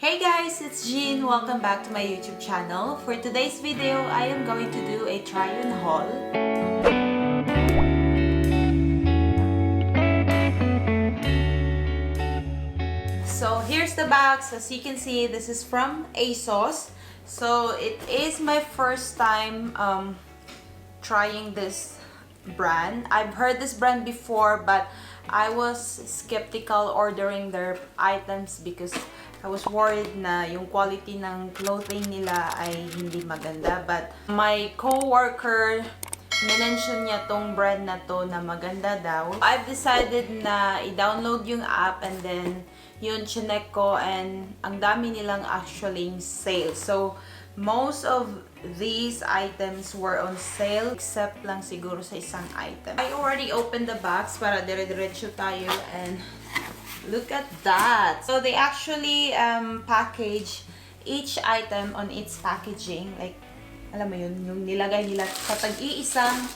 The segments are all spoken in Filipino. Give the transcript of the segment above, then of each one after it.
Hey guys, it's Jean. Welcome back to my YouTube channel. For today's video, I am going to do a try-on haul. So here's the box. As you can see, this is from ASOS. So it is my first time trying this brand. I've heard this brand before, but I was skeptical ordering their items because I was worried na yung quality ng clothing nila ay hindi maganda. But my co-worker, minention niya tong brand na to na maganda daw. I've decided na i-download yung app and then yun, chinek ko and ang dami nilang actually sale. So, most of these items were on sale except lang siguro sa isang item. I already opened the box para dire-diretso tayo and look at that. So they actually package each item on its packaging. Like, alam mo yun, yung nilagay nila sa tag-iisang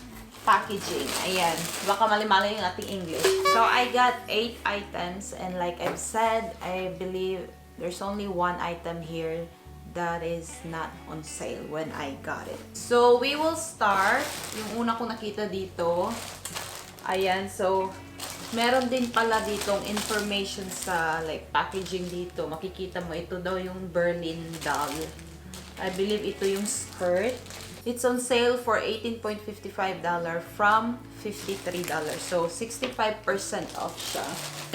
packaging. Ayan. Baka mali-mali yung ating English. So I got 8 items and like I've said, I believe there's only one item here that is not on sale when I got it. So we will start. Yung una kong nakita dito. Ayan. So meron din pala ditong information sa like packaging dito. Makikita mo ito daw yung Berlin doll. I believe ito yung skirt. It's on sale for $18.55 from $53. So 65% off siya.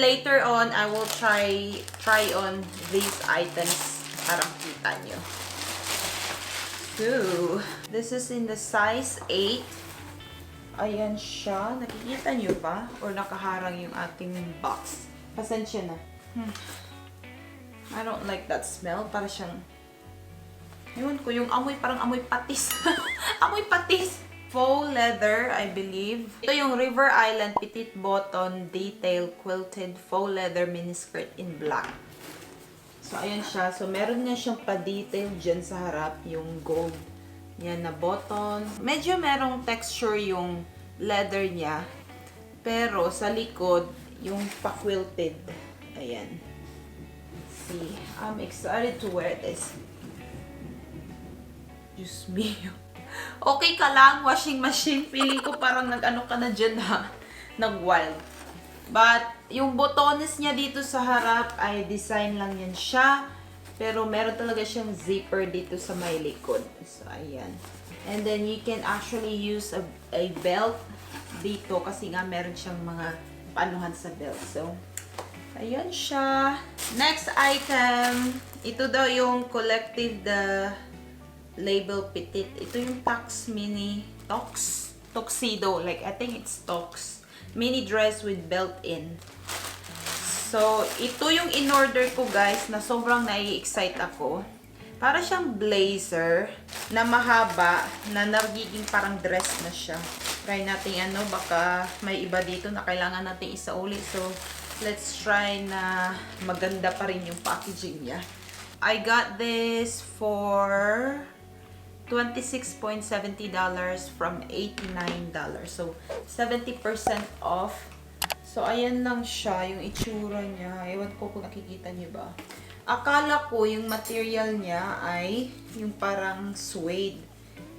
Later on, I will try on these items para makita nyo. So, this is in the size 8. Ayan siya. Nakikita nyo ba? Or nakaharang yung ating box? Pasensya na. I don't like that smell. Para siyang, ewan ko, yung amoy, parang amoy patis. Amoy patis! Faux leather, I believe. Ito yung River Island Petite Bottom Detail Quilted Faux Leather Miniskirt in black. So, ayan siya. So, meron nga siyang pa-detail dyan sa harap. Yung gold. Yan na button. Medyo merong texture yung leather niya. Pero sa likod, yung pa-quilted. Ayan. See, I'm excited to wear this. Diyos mio. Okay ka lang, washing machine. Feeling ko parang nag-ano ka na dyan ha. Nag-wild. But, yung botones niya dito sa harap ay design lang yan siya. Pero meron talaga siyang zipper dito sa may likod. So, ayan. And then, you can actually use a belt dito kasi nga meron siyang mga panuhan sa belt. So, ayan siya. Next item. Ito daw yung Collective the Label Petite. Ito yung Tox Mini Tox. Tuxedo. Like, I think it's Tox. Mini dress with belt-in. So, ito yung in-order ko guys na sobrang nai-excite ako. Para siyang blazer na mahaba na nagiging parang dress na siya. Try natin baka may iba dito na kailangan natin isauli. So, let's try na maganda pa rin yung packaging niya. I got this for $26.70 from $89. So, 70% off. So, ayan lang siya, yung itsura niya. Ewan ko kung nakikita niyo ba. Akala ko yung material niya ay yung parang suede.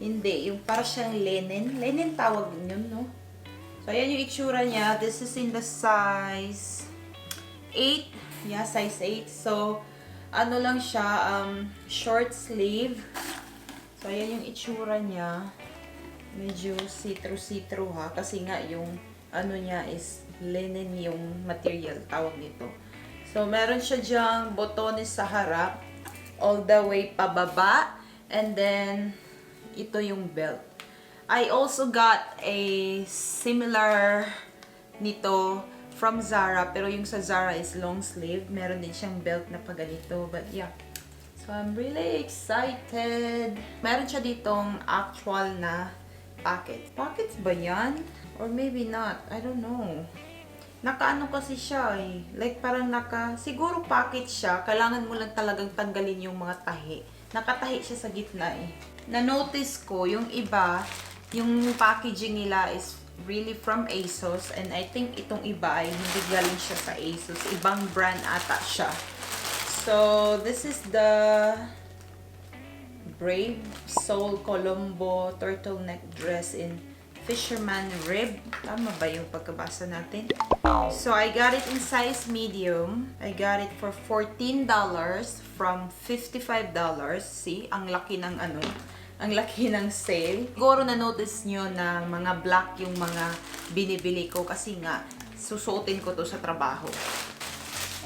Hindi, yung parang siyang linen. Linen tawag yun, no? So, ayan yung itsura niya. This is in the size 8. Yeah, size 8. So, ano lang siya, short sleeve. So, ayan yung itsura niya. Medyo see-through ha. Kasi nga yung ano niya is linen yung material. Tawag nito. So, meron siya dyang botones sa harap. All the way pababa. And then, ito yung belt. I also got a similar nito from Zara. Pero yung sa Zara is long sleeve. Meron din siyang belt na paganito. But yeah. So, I'm really excited. Meron siya ditong actual na packet. Packets ba yan? Or maybe not. I don't know. Nakaano kasi siya eh. Like parang siguro packet siya. Kailangan mo lang talagang tanggalin yung mga tahi. Nakatahi siya sa gitna eh. Na-notice ko, yung iba, yung packaging nila is really from ASOS. And I think itong iba ay hindi galing siya sa ASOS. Ibang brand ata siya. So, this is the Brave Soul Colombo turtleneck dress in Fisherman Rib. Tama ba yung pagkabasa natin? So, I got it in size medium. I got it for $14 from $55. See? Ang laki ng ang laki ng sale. Siguro na-notice nyo na mga black yung mga binibili ko kasi nga, susuotin ko to sa trabaho.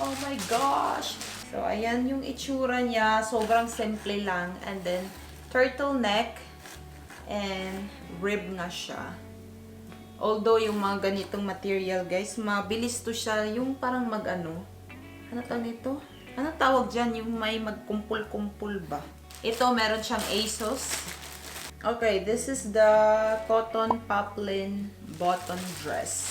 Oh my gosh! So, ayan yung itsura niya. Sobrang simple lang. And then, turtleneck and rib nga siya. Although, yung mga ganitong material, guys, mabilis to siya. Yung parang ano tawag nito? Ano tawag dyan? Yung may magkumpul-kumpul ba? Ito, meron siyang ASOS. Okay, this is the cotton poplin button dress.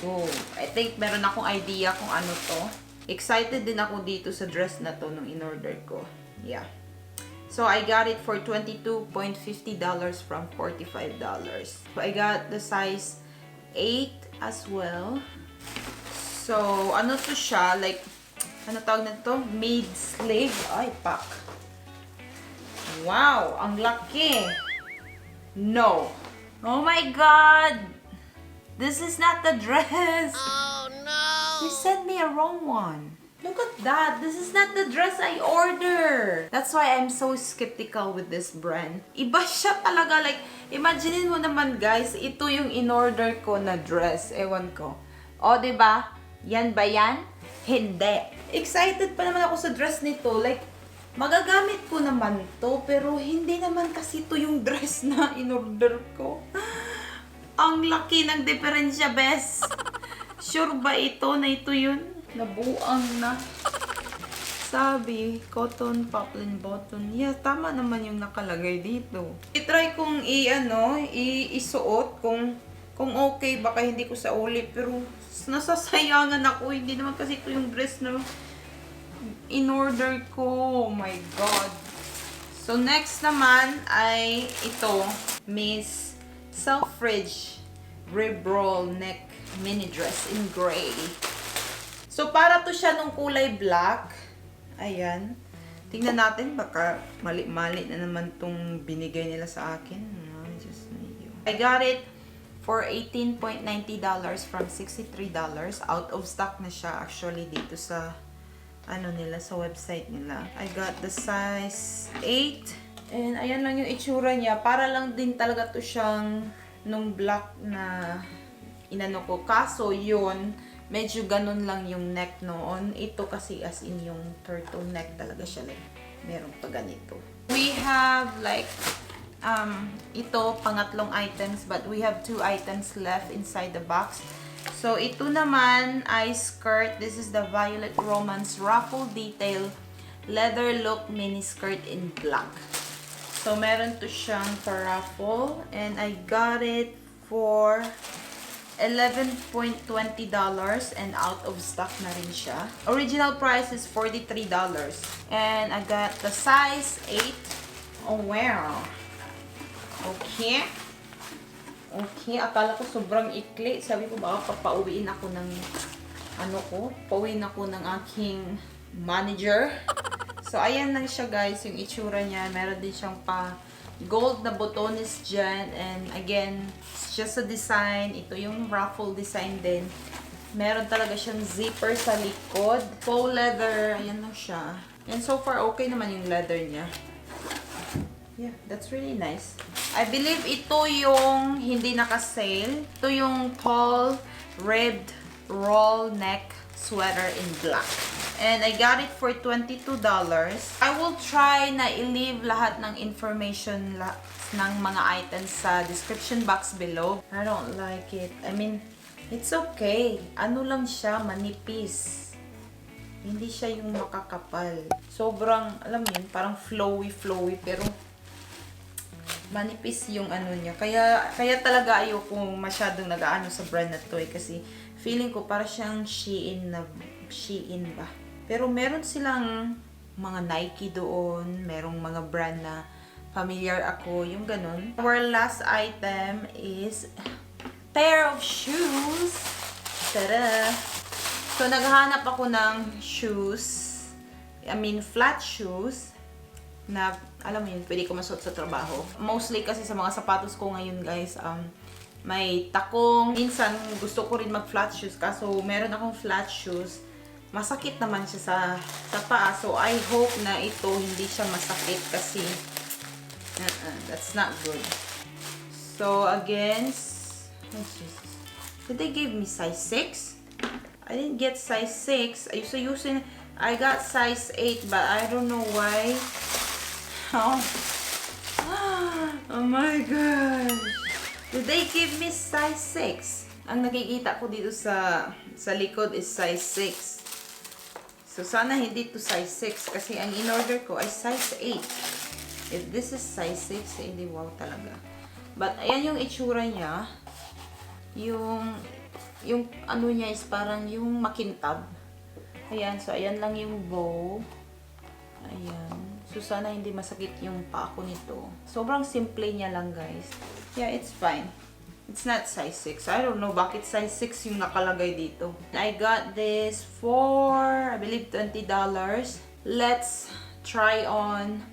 Oh, I think meron akong idea kung ano to. Excited din ako dito sa dress na to nung in-order ko. Yeah. So, I got it for $22.50 from $45. So, I got the size 8 as well. So, ano to siya? Like, ano tawag na to? Mid-sleeve. Ay, pack. Wow! Ang laki! No! Oh my God! This is not the dress! Oh no! You sent me a wrong one. Look at that! This is not the dress I ordered! That's why I'm so skeptical with this brand. Iba siya talaga. Like, imaginein mo naman guys, ito yung in-order ko na dress. Ewan ko. O, diba? Yan ba yan? Hindi. Excited pa naman ako sa dress nito. Like, magagamit ko naman to, pero hindi naman kasi to yung dress na in-order ko. Ang laki ng diferensya, bes. Sure ba ito na ito yun? Nabuang na. Sabi, cotton poplin button. Yeah, tama naman yung nakalagay dito. I-try kong isuot kung okay, baka hindi ko sa ulit. Pero nasasayangan ako. Hindi naman kasi ito yung dress na in-order ko. Oh my God. So, next naman ay ito. Miss Selfridge Rib Roll Neck Mini Dress in Gray. So, para to siya nung kulay black. Ayan. Tingnan natin. Baka mali-mali na naman tong binigay nila sa akin. I got it for $18.90 from $63. Out of stock na siya actually dito sa nila, sa website nila. I got the size 8. And ayan lang yung itsura niya. Para lang din talaga to siyang nung black na inano ko. Kaso yun, medyo ganun lang yung neck noon. Ito kasi as in yung turtleneck talaga siya. Like, meron pa ganito. We have like, ito, pangatlong items. But we have 2 items left inside the box. So, ito naman ay skirt. This is the Violet Romance Ruffle Detail Leather Look Mini Skirt in black. So, meron to siyang pa-ruffle. And I got it for $11.20 and out of stock na rin siya. Original price is $43. And I got the size 8. Oh, wow. Okay. Okay, akala ko sobrang ikli. Sabi ko baka papauwiin ako ng pauwiin ako ng aking manager. So, ayan lang siya guys, yung itsura niya. Meron din siyang pa gold na botones dyan. And again, it's just a design. Ito yung ruffle design din. Meron talaga siyang zipper sa likod. Faux leather. Ayan lang siya. And so far, okay naman yung leather niya. Yeah, that's really nice. I believe ito yung hindi naka-sale. Ito yung tall, ribbed, roll neck sweater in black. And I got it for $22. I will try na i-leave lahat ng information ng mga items sa description box below. I don't like it. I mean, it's okay. Ano lang siya, manipis. Hindi siya yung makakapal. Sobrang, alam mo yun, parang flowy, pero manipis yung ano niya. Kaya talaga ayoko masyadong nag-aano sa brand na to kasi feeling ko para siyang Shein ba. Pero meron silang mga Nike doon, merong mga brand na familiar ako, yung ganun. Our last item is pair of shoes. Tada! So, naghahanap ako ng shoes. flat shoes na, alam mo yun, pwede ko masuot sa trabaho. Mostly kasi sa mga sapatos ko ngayon, guys, may takong. Minsan, gusto ko rin mag-flat shoes. Kaso, meron akong flat shoes. Masakit naman siya sa paa. So, I hope na ito hindi siya masakit kasi that's not good. So, again, did they give me size 6? I didn't get size 6. I got size 8, but I don't know why. Oh my gosh. Did they give me size 6? Ang nakikita ko dito sa likod is size 6. So, sana hindi to size 6 kasi ang in-order ko ay size 8. If this is size 6, hindi wow talaga. But, ayan yung itsura niya. Yung ano niya is parang yung makintab. Ayan, so ayan lang yung bow. Ayan. So, sana hindi masakit yung paa ko nito. Sobrang simple niya lang, guys. Yeah, it's fine. It's not size 6. I don't know bakit size 6 yung nakalagay dito. I got this for, I believe, $20. Let's try on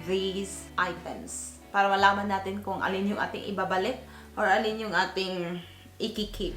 these items. Para malaman natin kung alin yung ating ibabalik or alin yung ating ikikip.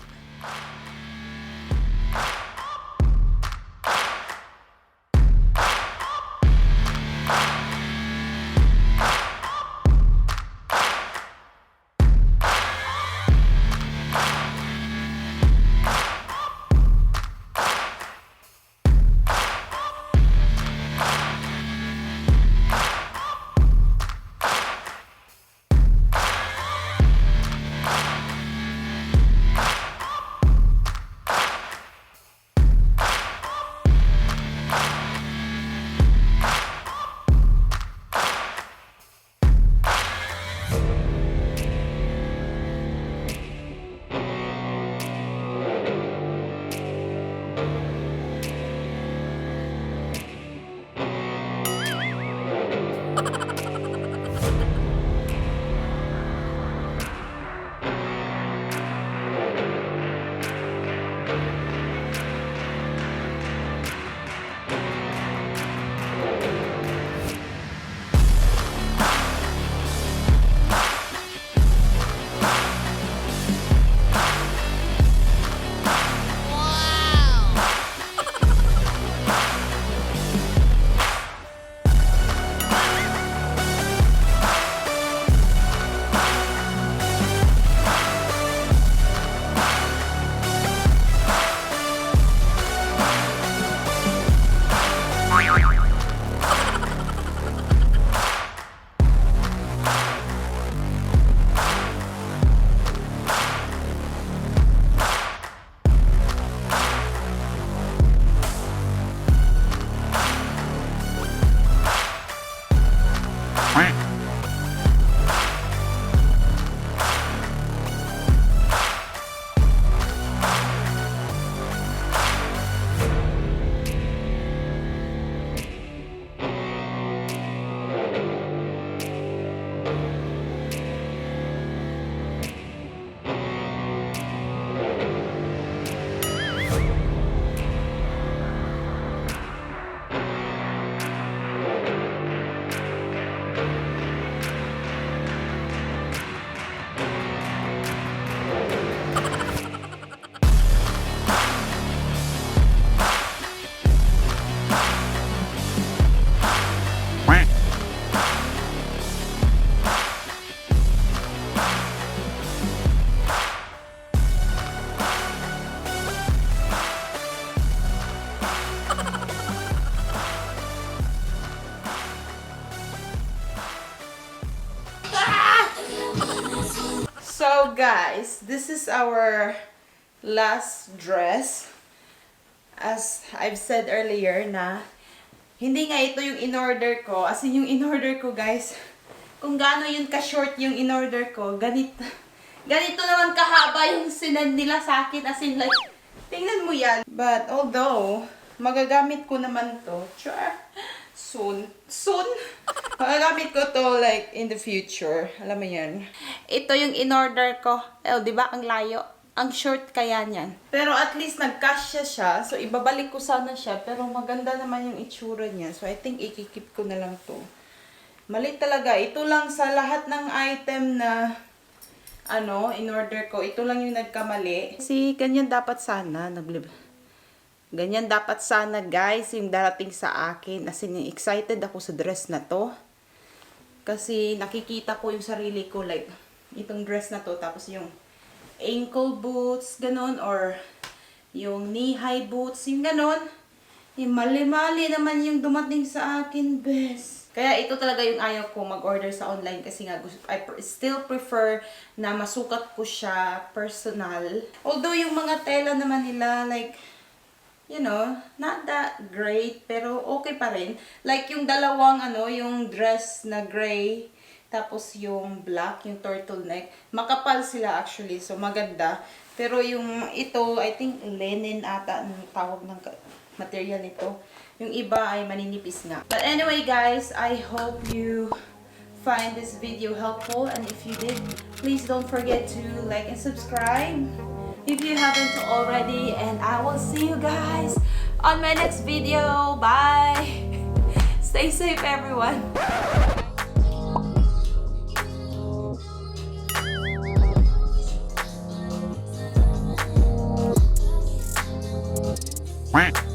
So guys, this is our last dress. As I've said earlier na hindi nga ito yung in-order ko. As in yung in-order ko, guys, kung gaano yun ka-short yung in-order ko, ganito naman kahaba yung sinend nila sa akin. As in like, tingnan mo yan. But although, magagamit ko naman to, soon, magagamit ko to like in the future. Alam mo yan. Ito yung in-order ko. Oh, di ba? Ang layo. Ang short kaya niyan. Pero at least nagkasya siya. So, ibabalik ko sana siya. Pero maganda naman yung itsura niya. So, I think ikikip ko na lang to. Mali talaga. Ito lang sa lahat ng item na in order ko. Ito lang yung nagkamali. Kasi ganyan dapat sana. Ganyan dapat sana, guys, yung darating sa akin. As in, excited ako sa dress na to. Kasi nakikita ko yung sarili ko. Like, itong dress na to. Tapos yung ankle boots, ganon, or yung knee-high boots, yung ganon. Yung mali-mali naman yung dumating sa akin, best. Kaya ito talaga yung ayaw ko mag-order sa online kasi nga I still prefer na masukat ko siya personal. Although yung mga tela naman nila, like, you know, not that great, pero okay pa rin. Like yung dalawang, yung dress na gray, tapos yung black, yung turtleneck. Makapal sila actually. So, maganda. Pero yung ito, I think linen ata ang tawag ng material nito. Yung iba ay maninipis nga. But anyway guys, I hope you find this video helpful. And if you did, please don't forget to like and subscribe if you haven't already. And I will see you guys on my next video. Bye! Stay safe everyone! Quack.